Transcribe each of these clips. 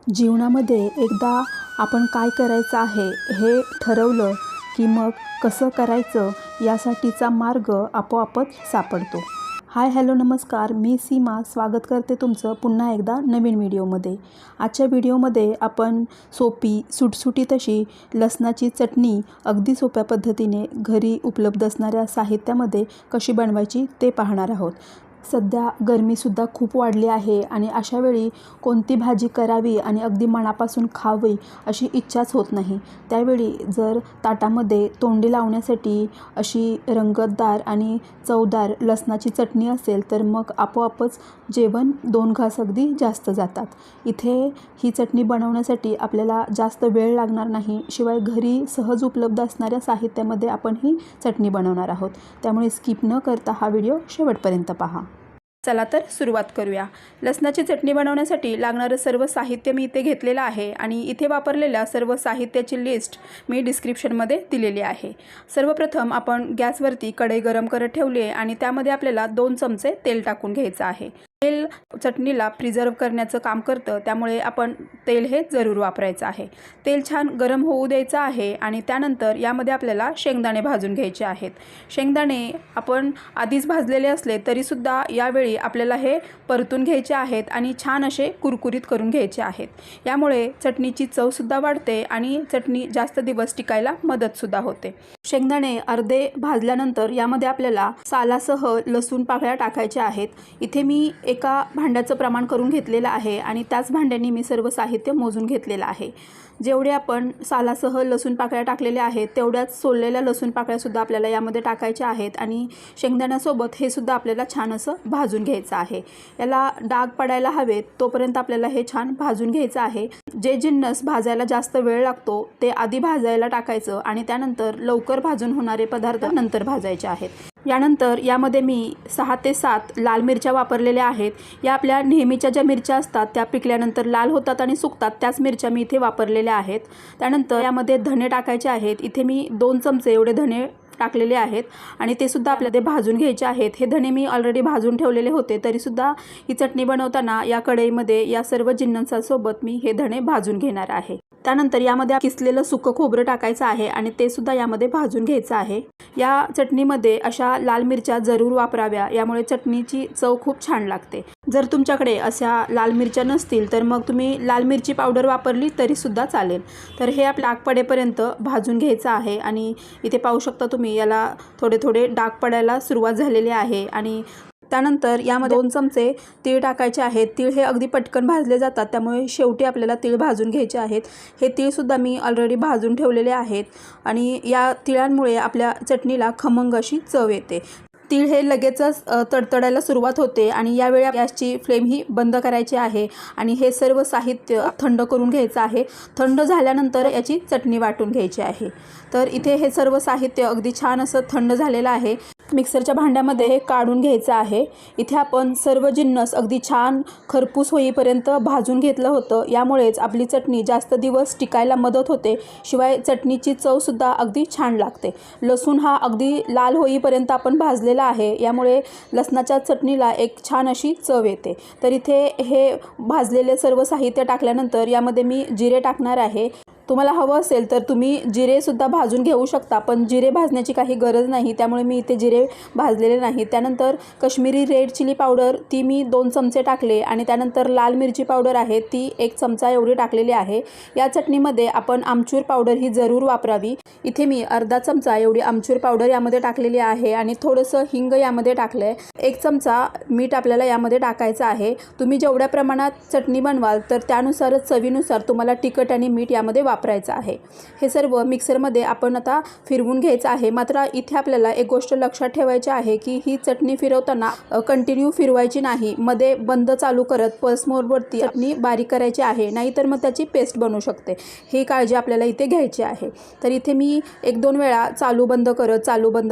जीवनामध्ये एकदा आपण काय करायचं आहे हे ठरवलं की मग कसं करायचं यासाठीचा मार्ग आपोआपच सापडतो. हाय हॅलो नमस्कार, मी सीमा स्वागत करते तुमचं पुन्हा एकदा नवीन व्हिडिओमध्ये. आजच्या व्हिडिओमध्ये आपण सोपी सुटसुटीत अशी लसणाची चटणी अगदी सोप्या पद्धतीने घरी उपलब्ध असणाऱ्या साहित्यामध्ये कशी बनवायची ते पाहणार आहोत. सध्या गरमीसुद्धा खूप वाढली आहे आणि अशावेळी कोणती भाजी करावी आणि अगदी मनापासून खावी अशी इच्छाच होत नाही. त्यावेळी जर ताटामध्ये तोंडी लावण्यासाठी अशी रंगतदार आणि चवदार लसणाची चटणी असेल तर मग आपोआपच जेवण 2 घास अगदी जास्त जातात. इथे ही चटणी बनवण्यासाठी आपल्याला जास्त वेळ लागणार नाही, शिवाय घरी सहज उपलब्ध असणाऱ्या साहित्यामध्ये आपण ही चटणी बनवणार आहोत. त्यामुळे स्किप न करता हा व्हिडिओ शेवटपर्यंत पहा. चला तर सुरुवात करूया. लसणाची चटणी बनवण्यासाठी लागणारं सर्व साहित्य मी इथे घेतलेलं आहे आणि इथे वापरलेल्या सर्व साहित्याची लिस्ट मी डिस्क्रिप्शनमध्ये दिलेली आहे. सर्वप्रथम आपण गॅसवरती कढई गरम करत ठेवली आहे आणि त्यामध्ये आपल्याला 2 चमचे तेल टाकून घ्यायचं आहे. तेल चटणीला प्रिझर्व करण्याचं काम करतं, त्यामुळे आपण तेल हे जरूर वापरायचं आहे. तेल छान गरम होऊ द्यायचं आहे आणि त्यानंतर यामध्ये आपल्याला शेंगदाणे भाजून घ्यायचे आहेत. शेंगदाणे आपण आधीच भाजलेले असले तरीसुद्धा यावेळी आपल्याला हे परतून घ्यायचे आहेत आणि छान असे कुरकुरीत करून घ्यायचे आहेत. यामुळे चटणीची चवसुद्धा वाढते आणि चटणी जास्त दिवस टिकायला मदतसुद्धा होते. शेंगदाणे अर्धे भाजल्यानंतर यामध्ये आपल्याला सालासह लसूण पाकळ्या टाकायच्या आहेत. इथे मी एका भांड्याचं प्रमाण करून घेतलेलं आहे आणि त्याच भांड्याने मी सर्व साहित्य मोजून घेतलेलं आहे. जेवढे आपण सालासह लसूण पाकळ्या टाकलेल्या आहेत तेवढ्याच सोललेल्या लसूण पाकळ्यासुद्धा आपल्याला यामध्ये टाकायच्या आहेत आणि शेंगदाण्यासोबत हे सुद्धा आपल्याला छान असं भाजून घ्यायचं आहे. याला डाग पडायला हवेत तोपर्यंत आपल्याला हे छान भाजून घ्यायचं आहे. जे जिन्नस भाजायला जास्त वेळ लागतो ते आधी भाजायला टाकायचं आणि त्यानंतर लवकर भाजून होणारे पदार्थ नंतर भाजायचे आहेत. यानंतर यामध्ये मी 6 ते 7 लाल मिरच्या वापरलेल्या आहेत. या आपल्या नेहमीच्या ज्या मिरच्या असतात त्या पिकल्यानंतर लाल होतात आणि सुकतात, त्याच मिरच्या मी इथे वापरलेल्या आहेत. त्यानंतर यामध्ये धणे टाकायचे आहेत. इथे मी 2 चमचे एवढे धणे टाकलेले आहेत आणि ते सुद्धा आपल्याला ते भाजून घ्यायचे आहेत. हे धणे मी ऑलरेडी भाजून ठेवलेले होते, तरीसुद्धा ही चटणी बनवताना या कढईमध्ये या सर्व जिन्नसासोबत मी हे धणे भाजून घेणार आहे. त्यानंतर यामध्ये किसलेलं सुकं खोबरं टाकायचं आहे आणि ते सुद्धा यामध्ये भाजून घ्यायचं आहे. या चटणीमध्ये अशा लाल मिरच्या जरूर वापराव्या, यामुळे चटणीची चव खूप छान लागते. जर तुमच्याकडे अशा लाल मिरच्या नसतील तर मग तुम्ही लाल मिरची पावडर वापरली तरीसुद्धा चालेल. तर हे आपल्या डाग पडेपर्यंत भाजून घ्यायचं आहे आणि इथे पाहू शकता तुम्ही याला थोडे थोडे डाग पडायला सुरुवात झालेली आहे. आणि त्यानंतर यामध्ये 2 चमचे तीळ टाकायचे आहेत. तीळ हे अगदी पटकन भाजले जातात, त्यामुळे शेवटी आपल्याला तीळ भाजून घ्यायचे आहेत. हे तीळसुद्धा मी ऑलरेडी भाजून ठेवलेले आहेत आणि या तिळांमुळे आपल्या चटणीला खमंग अशी चव येते. तीळ हे लगेचच तडतडायला सुरुवात होते आणि यावेळी गॅसची फ्लेम ही बंद करायची आहे आणि हे सर्व साहित्य थंड करून घ्यायचं आहे. थंड झाल्यानंतर याची चटणी वाटून घ्यायची आहे. तर इथे हे सर्व साहित्य अगदी छान असं थंड झालेलं आहे. मिक्सरच्या भांड्यामध्ये हे काढून घ्यायचं आहे. इथे आपण सर्व जिन्नस अगदी छान खरपूस होईपर्यंत भाजून घेतलं होतं, यामुळेच आपली चटणी जास्त दिवस टिकायला मदत होते. शिवाय चटणीची चवसुद्धा अगदी छान लागते. लसूण हा अगदी लाल होईपर्यंत आपण भाजलेला आहे, यामुळे लसणाच्या चटणीला एक छान अशी चव येते. तर इथे हे भाजलेले सर्व साहित्य टाकल्यानंतर यामध्ये मी जिरे टाकणार आहे. तुम्हाला हवं असेल तर तुम्ही जिरेसुद्धा भाजून घेऊ शकता, पण जिरे भाजण्याची काही गरज नाही, त्यामुळे मी इथे जिरे भाजलेले नाही. त्यानंतर कश्मीरी रेड चिली पावडर ती मी 2 चमचे टाकले आणि त्यानंतर लाल मिरची पावडर आहे ती 1 चमचा एवढी टाकलेली आहे. या चटणीमध्ये आपण आमचूर पावडर ही जरूर वापरावी. इथे मी अर्धा चमचा एवढी आमचूर पावडर यामध्ये टाकलेली आहे आणि थोडंसं हिंग यामध्ये टाकलं आहे. 1 चमचा मीठ आपल्याला यामध्ये टाकायचं आहे. तुम्ही जेवढ्या प्रमाणात चटणी बनवाल तर त्यानुसारच चवीनुसार तुम्हाला तिखट आणि मीठ यामध्ये वापरायचं आहे. हे सर्व मिक्सरमध्ये आपण आता फिरवून घ्यायचं आहे. मात्र इथे आपल्याला एक गोष्ट लक्षात ठेवायची आहे की ही चटणी फिरवताना कंटिन्यू फिरवायची नाही. मध्ये बंद चालू करत पल्स मोडवरती चटणी बारीक करायची आहे, नाहीतर मग त्याची पेस्ट बनू शकते. ही काळजी आपल्याला इथे घ्यायची आहे. तर इथे मी 1-2 वेळा चालू बंद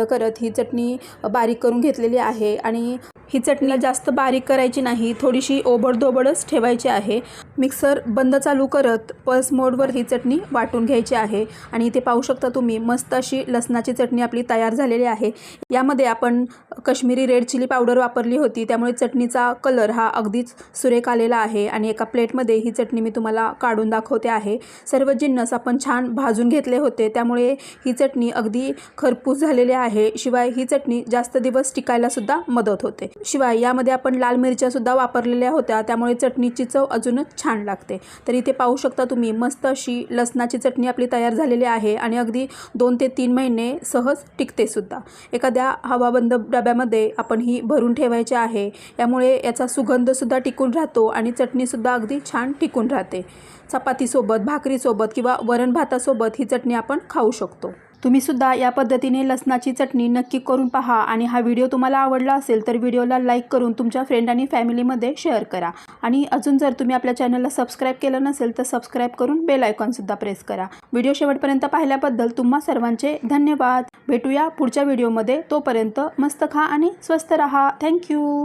करत ही चटणी बारीक करून घेतलेली आहे आणि ही चटणीला जास्त बारीक करायची नाही, थोडीशी ओबडधोबडच ठेवायची आहे. मिक्सर बंद चालू करत पल्स मोडवर ही चटणी चटणी वाटून घ्यायची आहे आणि इथे पाहू शकता तुम्ही मस्त अशी लसणाची चटणी आपली तयार झालेली आहे। यामध्ये आपण काश्मीरी रेड चिली पावडर वापरली होती, त्यामुळे चटणीचा कलर हा अगदीच सुरेख आलेला आहे। आणि एका प्लेटमध्ये ही चटणी मी तुम्हाला काढून दाखवते आहे। सर्व जिन्नस आपण छान भाजून घेतले होते, त्यामुळे ही चटणी अगदी खरपूस झालेली आहे। शिवाय ही चटणी जास्त दिवस टिकायला सुद्धा मदत होते। शिवाय यामध्ये आपण लाल मिरच्या सुद्धा वापरलेल्या होत्या, त्यामुळे चटणीची चव अजूनच छान लागते। तर इथे पाहू शकता तुम्ही मस्त अशी लसणाची चटणी आपली तयार झालेली आहे आणि अगदी 2 ते 3 महिने सहज टिकते सुद्धा। एखाद्या हवाबंद डब्यामध्ये आपण ही भरून ठेवायची आहे, यामुळे याचा सुगंध सुद्धा टिकून राहतो आणि चटणी सुद्धा अगदी छान टिकून राहते। चपातीसोबत, भाकरीसोबत किंवा वरण भातासोबत ही चटणी आपण खाऊ शकतो। तुम्ही सुद्धा या पद्धतीने लसणाची चटणी नक्की करून पहा आणि हा व्हिडिओ तुम्हाला आवडला असेल तर व्हिडिओला लाईक करून तुमच्या फ्रेंड आणि फॅमिलीमध्ये शेअर करा। आणि अजून जर तुम्ही आपल्या चॅनलला सबस्क्राईब केलं नसेल तर सबस्क्राईब करून बेल आयकॉन सुद्धा प्रेस करा। व्हिडिओ शेवटपर्यंत पाहिल्याबद्दल तुम्हा सर्वांचे धन्यवाद। भेटूया पुढच्या व्हिडिओमध्ये, तोपर्यंत मस्त खा आणि स्वस्त रहा। थँक्यू।